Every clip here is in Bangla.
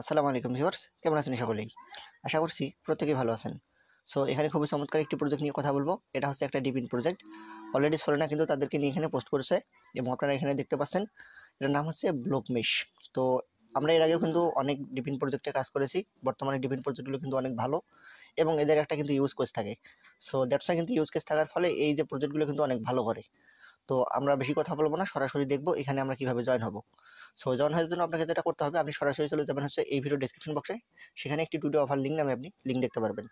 আসসালামু আলাইকুম ভিউয়ার্স, কেমন আছেন সকলেই? আশা করছি প্রত্যেকেই ভালো আছেন। সো এখানে খুবই চমৎকার একটি প্রজেক্ট নিয়ে কথা বলবো। এটা হচ্ছে একটা ডিপিন প্রজেক্ট। অলরেডি সোরেনা কিন্তু তাদেরকে নিয়ে এখানে পোস্ট করেছে এবং আপনারা এখানে দেখতে পাচ্ছেন এটার নাম হচ্ছে ব্লক মেশ। তো আমরা এর আগেও কিন্তু অনেক ডিপিন প্রজেক্টে কাজ করেছি। বর্তমানে ডিপিন প্রজেক্টগুলো কিন্তু অনেক ভালো এবং এদের একটা কিন্তু ইউজ কেস থাকে। সো দ্যাটস ওয়াই কিন্তু ইউজ কেস থাকার ফলে এই যে প্রজেক্টগুলো কিন্তু অনেক ভালো করে। তো আমরা বেশি কথা বলবো না, সরাসরি দেখবো এখানে আমরা কিভাবে জয়েন হব। সো জয়েন হওয়ার জন্য আপনাকে যেটা করতে হবে, আপনি সরাসরি চলে যাবেন হচ্ছে এই ভিডিও ডেসক্রিপশন বক্সে। সেখানে একটি টুডে অফার লিঙ্ক নামে আপনি লিঙ্ক দেখতে পারবেন।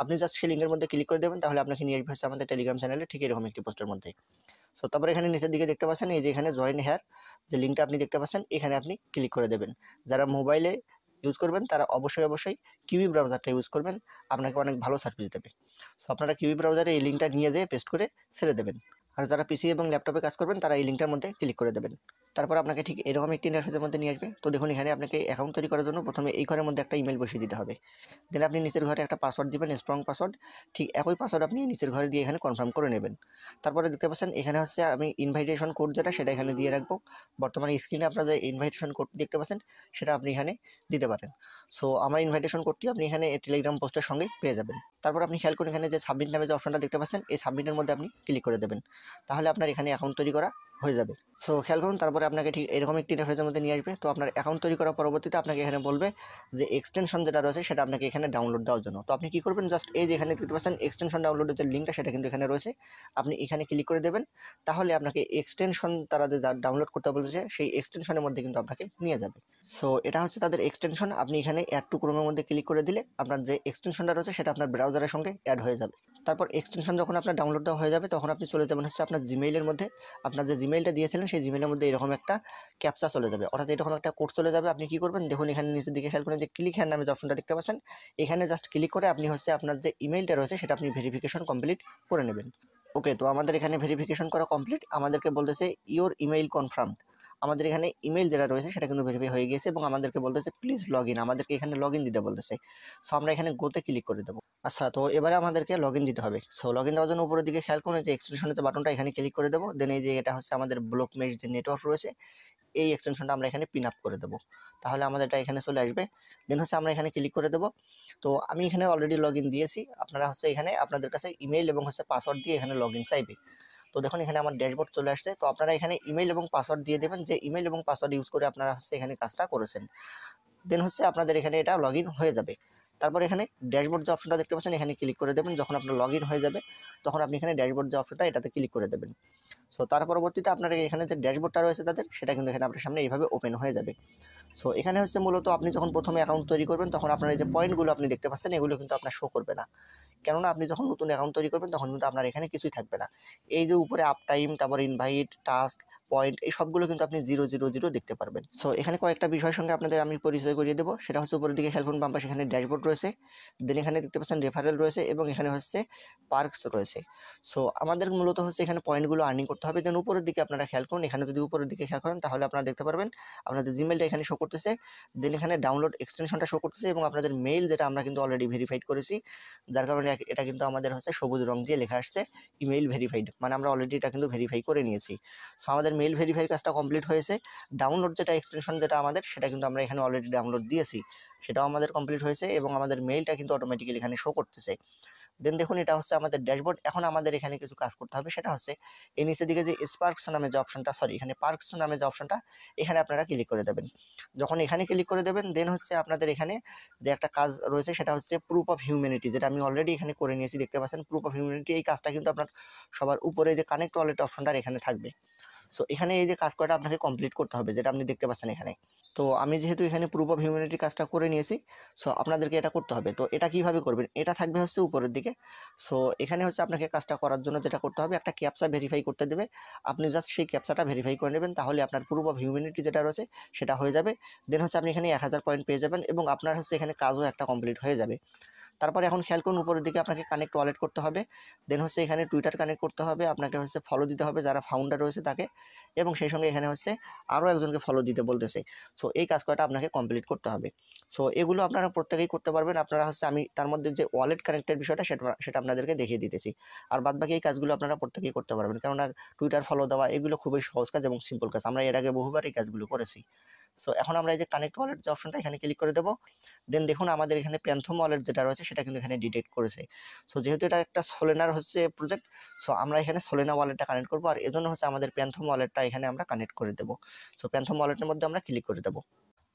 আপনি জাস্ট সেই লিঙ্কের মধ্যে ক্লিক করে দেবেন, তাহলে আপনাকে নিয়ে আসবে হচ্ছে আমাদের টেলিগ্রাম চ্যানেলে, ঠিক এরকম একটি পোস্টের মধ্যে। সো তারপর এখানে নিচের দিকে দেখতে পাচ্ছেন এই যে এখানে জয়েন হেয়ার যে লিঙ্কটা আপনি দেখতে পাচ্ছেন, এখানে আপনি ক্লিক করে দেবেন। যারা মোবাইলে ইউজ করবেন তারা অবশ্যই কিউই ব্রাউজারটা ইউজ করবেন, আপনাকে অনেক ভালো সার্ভিস দেবে। সো আপনারা কিউই ব্রাউজারে এই লিঙ্কটা নিয়ে যেয়ে পেস্ট করে ছেড়ে দেবেন। আর যারা পিসি এবং ল্যাপটপে কাজ করবেন তারা এই লিঙ্কটার মধ্যে ক্লিক করে দেবেন। তারপর আপনাকে ঠিক এরকম একটি ইন্টারফেসের মধ্যে নিয়ে আসবে। তো দেখুন এখানে আপনাকে অ্যাকাউন্ট তৈরি করার জন্য প্রথমে এই ঘরের মধ্যে একটা ইমেল বসিয়ে দিতে হবে। দেন আপনি নিচের ঘরে একটা পাসওয়ার্ড দিবেন, স্ট্রং পাসওয়ার্ড। ঠিক একই পাসওয়ার্ড আপনি নিচের ঘরে দিয়ে এখানে কনফার্ম করে নেবেন। তারপরে দেখতে পাচ্ছেন এখানে হচ্ছে আমি ইনভাইটেশন কোড যেটা সেটা এখানে দিয়ে রাখবো। বর্তমানে স্ক্রিনে আপনারা যে ইনভাইটেশন কোড দেখতে পাচ্ছেন সেটা আপনি এখানে দিতে পারেন। সো আমার ইনভাইটেশন কোডটি আপনি এখানে টেলিগ্রাম পোস্টের সঙ্গেই পেয়ে যাবেন। তারপর আপনি খেয়াল করুন এখানে যে সাবমিট নামে যে অপশনটা দেখতে পাচ্ছেন, এই সাবমিটের মধ্যে আপনি ক্লিক করে দেবেন। তাহলে আপনার এখানে অ্যাকাউন্ট তৈরি করা হয়ে যাবে। সো খেয়াল করুন তারপরে আপনাকে ঠিক এরকম একটি ইন্টারফেসের মধ্যে নিয়ে আসবে। তো আপনার অ্যাকাউন্ট তৈরি করার পরবর্তীতে আপনাকে এখানে বলবে যে এক্সটেনশন যেটা রয়েছে সেটা আপনাকে এখানে ডাউনলোড দেওয়ার জন্য। তো আপনি কি করবেন, জাস্ট এই যে এখানে দেখতে পাচ্ছেন এক্সটেনশন ডাউনলোডের যে লিঙ্কটা সেটা কিন্তু এখানে রয়েছে, আপনি এখানে ক্লিক করে দেবেন। তাহলে আপনাকে এক্সটেনশন তারা যে ডাউনলোড করতে বলেছে সেই এক্সটেনশনের মধ্যে কিন্তু আপনাকে নিয়ে যাবে। সো এটা হচ্ছে তাদের এক্সটেনশন। আপনি এখানে অ্যাড টু ক্রোমের মধ্যে ক্লিক করে দিলে আপনার যে এক্সটেনশনটা রয়েছে সেটা আপনার ব্রাউজারের সঙ্গে অ্যাড হয়ে যাবে। তারপর এক্সটেনশন যখন আপনার ডাউনলোড দেওয়া হয়ে যাবে তখন আপনি চলে যাবেন হচ্ছে আপনার জিমেইলের মধ্যে। আপনার যে জিমেইলটা দিয়েছিলেন সেই জিমেইলের মধ্যে এরকম একটা ক্যাপচা চলে যাবে, অর্থাৎ এরকম একটা কোড চলে যাবে। আপনি কি করবেন দেখুন এখানে নিচের দিকে খেয়াল করেন যে ক্লিক হ্যান্ড নামে যে অপশনটা দেখতে পাচ্ছেন, এখানে জাস্ট ক্লিক করে আপনি হচ্ছে আপনার যে ইমেইলটা রয়েছে সেটা আপনি ভেরিফিকেশন কমপ্লিট করে নেবেন। ওকে, তো আমাদের এখানে ভেরিফিকেশন করা কমপ্লিট। আমাদেরকে বলতেছে ইওর ইমেইল কনফার্মড। আমাদের এখানে ইমেইল যেটা রয়েছে সেটা কিন্তু ভেরিফাই হয়ে গেছে এবং আমাদেরকে বলতেছে প্লিজ লগ ইন, আমাদেরকে এখানে লগ ইন দিতে বলতেছে। সো আমরা এখানে গোতে ক্লিক করে দেবো। আচ্ছা, তো এবারে আমাদেরকে লগ ইন দিতে হবে। সো লগ ইন দেওয়ার জন্য উপরের দিকে খেয়াল করুন যে এক্সটেনশনের যে বাটনটা এখানে ক্লিক করে দেবো। দেন এই যে এটা হচ্ছে আমাদের ব্লক মেশ যে নেটওয়ার্ক রয়েছে, এই এক্সটেনশনটা আমরা এখানে পিন আপ করে দেবো। তাহলে আমাদের এটা এখানে চলে আসবে। দেন হচ্ছে আমরা এখানে ক্লিক করে দেবো। তো আমি এখানে অলরেডি লগ ইন দিয়েছি। আপনারা হচ্ছে এখানে আপনাদের কাছে ইমেইল এবং হচ্ছে পাসওয়ার্ড দিয়ে এখানে লগ ইন চাইবে। তো দেখুন এখানে আমার ড্যাশবোর্ড চলে আসছে। তো আপনারা এখানে ইমেইল এবং পাসওয়ার্ড দিয়ে দেবেন, যে ইমেইল এবং পাসওয়ার্ড ইউজ করে আপনারা হচ্ছে এখানে কাজটা করেছেন। দেন হচ্ছে আপনাদের এখানে এটা লগ ইন হয়ে যাবে। তারপর এখানে ড্যাশবোর্ড যে অপশনটা দেখতে পাচ্ছেন এখানে ক্লিক করে দেবেন। যখন আপনার লগ ইন হয়ে যাবে তখন আপনি এখানে ড্যাশবোর্ড যে অপশনটা এটাতে ক্লিক করে দেবেন। সো তার পরবর্তীতে আপনার এখানে যে ড্যাশবোর্ডটা রয়েছে তাদের, সেটা কিন্তু এখানে আপনার সামনে এইভাবে ওপেন হয়ে যাবে। সো এখানে হচ্ছে মূলত আপনি যখন প্রথমে অ্যাকাউন্ট তৈরি করবেন তখন আপনার এই যে পয়েন্টগুলো আপনি দেখতে পাচ্ছেন এগুলো কিন্তু আপনার শো করবে না। কেননা আপনি যখন নতুন অ্যাকাউন্ট তৈরি করবেন তখন কিন্তু আপনার এখানে কিছুই থাকবে না। এই যে উপরে আপ টাইম, তারপর ইনভাইট, টাস্ক, পয়েন্ট, এই সবগুলো কিন্তু আপনি 000 দেখতে পারবেন। সো এখানে কয়েকটা বিষয়ের সঙ্গে আপনাদের আমি পরিচয় করিয়ে দেবো। সেটা হচ্ছে উপরের দিকে খেয়াল করুন বাম পাশে এখানে ড্যাশবোর্ড রয়েছে। দেন এখানে দেখতে পাচ্ছেন রেফারেল রয়েছে এবং এখানে হচ্ছে পার্কস রয়েছে। সো আমাদের মূলত হচ্ছে এখানে পয়েন্টগুলো আর্নিং করতে হবে। দেন উপরের দিকে আপনারা খেয়াল করুন, এখানে যদি উপরের দিকে খেয়াল করেন তাহলে আপনারা দেখতে পারবেন আপনাদের জিমেলটা এখানে শো করতেছে। দেন এখানে ডাউনলোড এক্সটেনশনটা শো করতেছে এবং আপনাদের মেইল যেটা আমরা কিন্তু অলরেডি ভেরিফাইড করেছি, যার কারণে এটা কিন্তু আমাদের হচ্ছে সবুজ রং দিয়ে লেখা আসছে ইমেইল ভেরিফাইড, মানে আমরা অলরেডি এটা কিন্তু ভেরিফাই করে নিয়েছি। সো আমাদের মেইল ভেরিফাই কাজটা কমপ্লিট হয়েছে। ডাউনলোড যেটা এক্সটেনশন যেটা আমাদের, সেটা কিন্তু আমরা এখানে অলরেডি ডাউনলোড দিয়েছি, সেটাও আমাদের কমপ্লিট হয়েছে এবং আমাদের মেইলটা কিন্তু অটোমেটিক্যালি এখানে শো করতেছে। দেন দেখুন এটা হচ্ছে আমাদের ড্যাশবোর্ড। এখন আমাদের এখানে কিছু কাজ করতে হবে, সেটা হচ্ছে এই নিচের দিকে যে স্পার্কস নামে যে অপশনটা, এখানে পার্কস নামে যে অপশনটা, এখানে আপনারা ক্লিক করে দেবেন। যখন এখানে ক্লিক করে দেবেন দেন হচ্ছে আপনাদের এখানে যে একটা কাজ রয়েছে সেটা হচ্ছে প্রুফ অফ হিউম্যানিটি, যেটা আমি অলরেডি এখানে করে নিয়েছি। দেখতে পাচ্ছেন প্রুফ অফ হিউম্যানিটি, এই কাজটা কিন্তু আপনার সবার উপরে যে কানেক্ট ওয়ালেট অপশনটা এখানে থাকবে। সো এখানে এই যে কাজ করাটা আপনাকে কমপ্লিট করতে হবে, যেটা আপনি দেখতে পাচ্ছেন এখানে। তো আমি যেহেতু এখানে প্রুফ অফ হিউম্যানিটি কাজটা করে নিয়েছি, সো আপনাদেরকে এটা করতে হবে। তো এটা কিভাবে করবেন, এটা থাকবে হচ্ছে উপরের দিকে। সো এখানে হচ্ছে আপনাকে কাজটা করার জন্য যেটা করতে হবে, একটা ক্যাপচা ভেরিফাই করতে দেবে। আপনি জাস্ট সেই ক্যাপচাটা ভেরিফাই করে নেবেন, তাহলে আপনার প্রুফ অফ হিউম্যানিটি যেটা রয়েছে সেটা হয়ে যাবে। দেন হচ্ছে আপনি এখানে 1000 পয়েন্ট পেয়ে যাবেন এবং আপনার হচ্ছে এখানে কাজও একটা কমপ্লিট হয়ে যাবে। তারপরে এখন খেয়াল করুন উপরের দিকে আপনাকে কানেক্ট ওয়ালেট করতে হবে। দেন হচ্ছে এখানে টুইটার কানেক্ট করতে হবে, আপনাকে হচ্ছে ফলো দিতে হবে যারা ফাউন্ডার রয়েছে তাকে, এবং সেই সঙ্গে এখানে হচ্ছে আরও একজনকে ফলো দিতে বলতেছে। সো এই কাজ করাটা আপনাকে কমপ্লিট করতে হবে। সো এগুলো আপনারা প্রত্যেকেই করতে পারবেন। আপনারা হচ্ছে আমি তার মধ্যে যে ওয়ালেট কানেক্টের বিষয়টা সেটা আপনাদেরকে দেখিয়ে দিতেছি। আর বাদবাকি এই কাজগুলো আপনারা প্রত্যেকেই করতে পারবেন, কেননা টুইটার ফলো দেওয়া এগুলো খুবই সহজ কাজ এবং সিম্পল কাজ। আমরা এর আগে বহুবার এই কাজগুলো করেছি। সো এখন আমরা এই যে কানেক্ট ওয়ালেট যে অপশনটা এখানে ক্লিক করে দেবো। দেন দেখুন আমাদের এখানে প্যান্থম ওয়ালেট যেটা রয়েছে সেটা কিন্তু এখানে ডিটেক্ট করেছে। সো যেহেতু এটা একটা সোলেনার হচ্ছে প্রজেক্ট, সো আমরা এখানে সোলেনা ওয়ালেটটা কানেক্ট করবো, আর এজন্য হচ্ছে আমাদের প্যান্থম ওয়ালেটটা এখানে আমরা কানেক্ট করে দেবো। সো প্যান্থম ওয়ালেটের মধ্যে আমরা ক্লিক করে দেবো।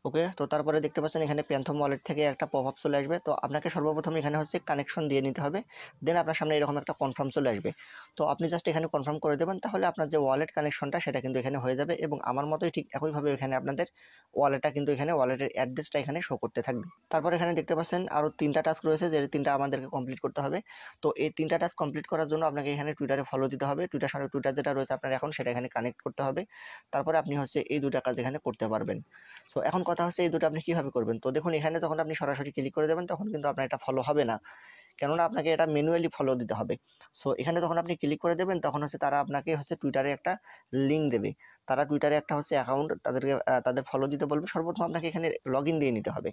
ওকে, তো তারপরে দেখতে পাচ্ছেন এখানে প্যান্থম ওয়ালেট থেকে একটা পপআপ চলে আসবে। তো আপনাকে সর্বপ্রথম এখানে হচ্ছে কানেকশন দিয়ে নিতে হবে। দেন আপনার সামনে এরকম একটা কনফার্ম চলে আসবে। তো আপনি জাস্ট এখানে কনফার্ম করে দেবেন, তাহলে আপনার যে ওয়ালেট কানেকশনটা সেটা কিন্তু এখানে হয়ে যাবে, এবং আমার মতোই ঠিক একইভাবে এখানে আপনাদের ওয়ালেটটা কিন্তু এখানে ওয়ালেটের অ্যাড্রেসটা এখানে শো করতে থাকবে। তারপর এখানে দেখতে পাচ্ছেন আরও 3টা টাস্ক রয়েছে, যে 3টা আমাদেরকে কমপ্লিট করতে হবে। তো এই 3টা টাস্ক কমপ্লিট করার জন্য আপনাকে এখানে টুইটারে ফলো দিতে হবে। টুইটার যেটা রয়েছে আপনার এখন সেটা এখানে কানেক্ট করতে হবে। তারপরে আপনি হচ্ছে এই 2টা কাজ এখানে করতে পারবেন। সো এখন কথা হচ্ছে এই দুটো আপনি কীভাবে করবেন। তো দেখুন এখানে যখন আপনি সরাসরি ক্লিক করে দেবেন তখন কিন্তু আপনার এটা ফলো হবে না, কেননা আপনাকে এটা ম্যানুয়ালি ফলো দিতে হবে। সো এখানে যখন আপনি ক্লিক করে দেবেন তখন হচ্ছে তারা আপনাকে হচ্ছে টুইটারে একটা লিঙ্ক দেবে। তারা টুইটারে একটা হচ্ছে অ্যাকাউন্ট তাদেরকে তাদের ফলো দিতে বলবে। সর্বপ্রথম আপনাকে এখানে লগ ইন দিয়ে নিতে হবে।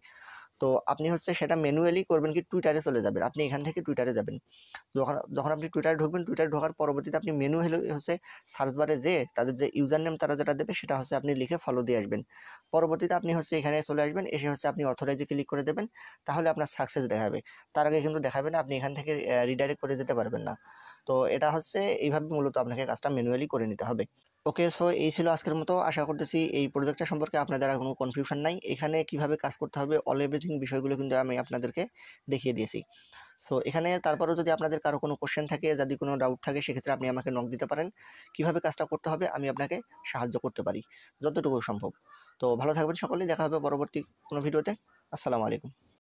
তো আপনি হচ্ছে সেটা ম্যানুয়ালি করবেন কি, টুইটারে চলে যাবেন। আপনি এখান থেকে টুইটারে যাবেন। যখন যখন আপনি টুইটারে ঢুকবেন, টুইটারে ঢোকার পরবর্তীতে আপনি ম্যানুয়ালি হচ্ছে সার্চ বারে যেয়ে তাদের যে ইউজার নেম তারা যেটা দেবে সেটা হচ্ছে আপনি লিখে ফলো দিয়ে আসবেন। পরবর্তীতে আপনি হচ্ছে এখানে চলে আসবেন, এসে হচ্ছে আপনি অথরাইজে ক্লিক করে দেবেন, তাহলে আপনার সাকসেস দেখাবে। তার আগে কিন্তু দেখাবে না, আপনি এখান থেকে রিডাইরেক্ট করে যেতে পারবেন না। তো এটা হচ্ছে এইভাবে মূলত আপনাকে কাজটা ম্যানুয়ালি করে নিতে হবে। ওকে, সো এই ছিল আজকের মতো। আশা করতেছি এই প্রজেক্টটা সম্পর্কে আপনাদের আর কোনো কনফিউশন নাই। এখানে কিভাবে কাজ করতে হবে অল এভরিথিং বিষয়গুলো কিন্তু আমি আপনাদেরকে দেখিয়ে দিয়েছি। সো এখানে তারপরেও যদি আপনাদের কারো কোনো কোশ্চেন থাকে, যদি কোনো ডাউট থাকে, সেক্ষেত্রে আপনি আমাকে নক দিতে পারেন। কিভাবে কাজটা করতে হবে আমি আপনাকে সাহায্য করতে পারি যতটুকু সম্ভব। তো ভালো থাকবেন সকলেই, দেখা হবে পরবর্তী কোনো ভিডিওতে। আসসালামু আলাইকুম।